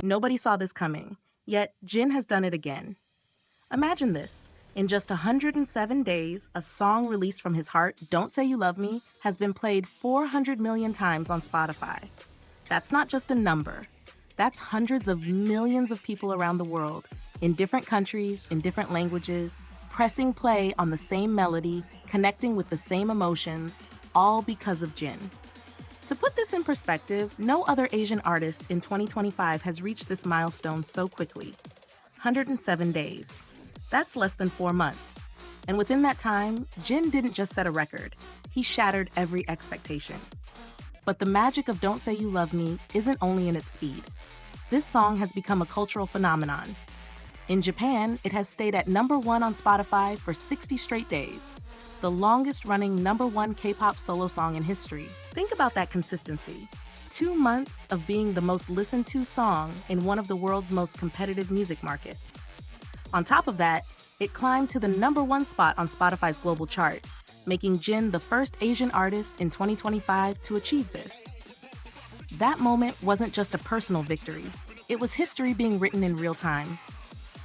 Nobody saw this coming, yet Jin has done it again. Imagine this. In just 107 days, a song released from his heart, Don't Say You Love Me, has been played 400 million times on Spotify. That's not just a number. That's hundreds of millions of people around the world, in different countries, in different languages, pressing play on the same melody, connecting with the same emotions, all because of Jin. To put this in perspective, no other Asian artist in 2025 has reached this milestone so quickly. 107 days. That's less than 4 months. And within that time, Jin didn't just set a record, he shattered every expectation. But the magic of Don't Say You Love Me isn't only in its speed. This song has become a cultural phenomenon. In Japan, it has stayed at #1 on Spotify for 60 straight days, the longest-running #1 K-pop solo song in history. Think about that consistency. 2 months of being the most listened-to song in one of the world's most competitive music markets. On top of that, it climbed to the #1 spot on Spotify's global chart, making Jin the first Asian artist in 2025 to achieve this. That moment wasn't just a personal victory, it was history being written in real time.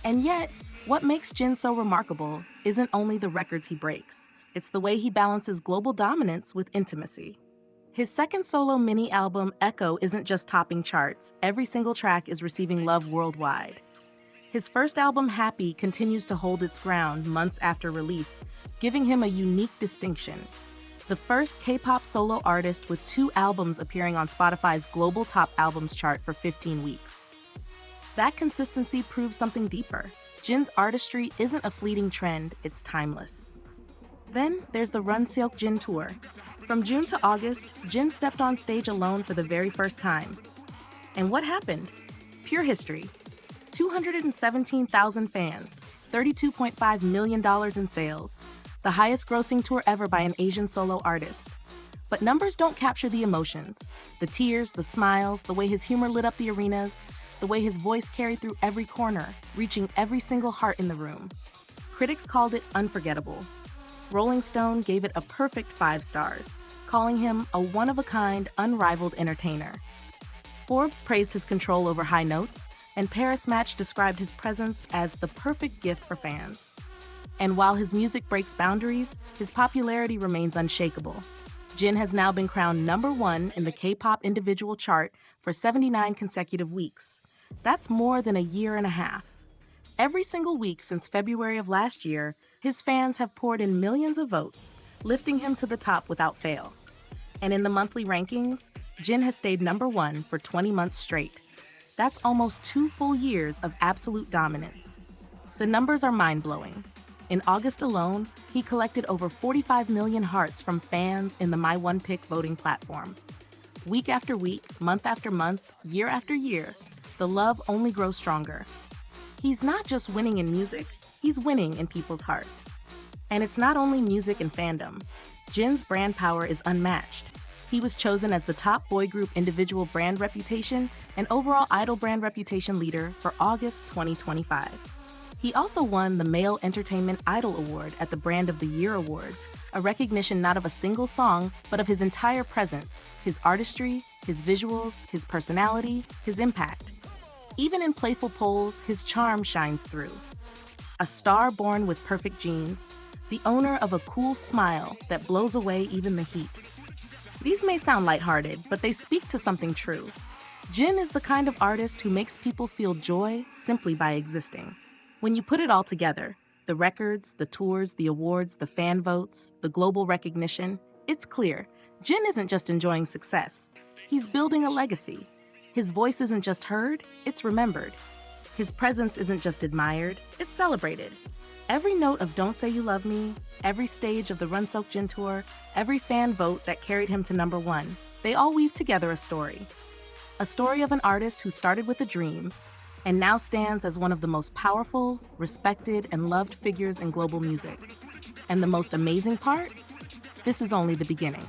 And yet, what makes Jin so remarkable isn't only the records he breaks, it's the way he balances global dominance with intimacy. His second solo mini-album, Echo, isn't just topping charts, every single track is receiving love worldwide. His first album, Happy, continues to hold its ground months after release, giving him a unique distinction. The first K-pop solo artist with 2 albums appearing on Spotify's global top albums chart for 15 weeks. That consistency proves something deeper. Jin's artistry isn't a fleeting trend, it's timeless. Then there's the Run Seok Jin tour. From June to August, Jin stepped on stage alone for the very first time. And what happened? Pure history. 217,000 fans, $32.5 million in sales, the highest grossing tour ever by an Asian solo artist. But numbers don't capture the emotions, the tears, the smiles, the way his humor lit up the arenas, the way his voice carried through every corner, reaching every single heart in the room. Critics called it unforgettable. Rolling Stone gave it a perfect 5 stars, calling him a one-of-a-kind, unrivaled entertainer. Forbes praised his control over high notes, and Paris Match described his presence as the perfect gift for fans. And while his music breaks boundaries, his popularity remains unshakable. Jin has now been crowned #1 in the K-pop individual chart for 79 consecutive weeks. That's more than a year and a half. Every single week since February of last year, his fans have poured in millions of votes, lifting him to the top without fail. And in the monthly rankings, Jin has stayed #1 for 20 months straight. That's almost 2 full years of absolute dominance. The numbers are mind-blowing. In August alone, he collected over 45 million hearts from fans in the My One Pick voting platform. Week after week, month after month, year after year, the love only grows stronger. He's not just winning in music, he's winning in people's hearts. And it's not only music and fandom. Jin's brand power is unmatched. He was chosen as the top boy group individual brand reputation and overall idol brand reputation leader for August 2025. He also won the Male Entertainment Idol Award at the Brand of the Year Awards, a recognition not of a single song, but of his entire presence, his artistry, his visuals, his personality, his impact. Even in playful polls, his charm shines through. A star born with perfect genes, the owner of a cool smile that blows away even the heat. These may sound lighthearted, but they speak to something true. Jin is the kind of artist who makes people feel joy simply by existing. When you put it all together, the records, the tours, the awards, the fan votes, the global recognition, it's clear, Jin isn't just enjoying success. He's building a legacy. His voice isn't just heard, it's remembered. His presence isn't just admired, it's celebrated. Every note of Don't Say You Love Me, every stage of the Run Seok Jin tour, every fan vote that carried him to #1, they all weave together a story. A story of an artist who started with a dream and now stands as one of the most powerful, respected, and loved figures in global music. And the most amazing part? This is only the beginning.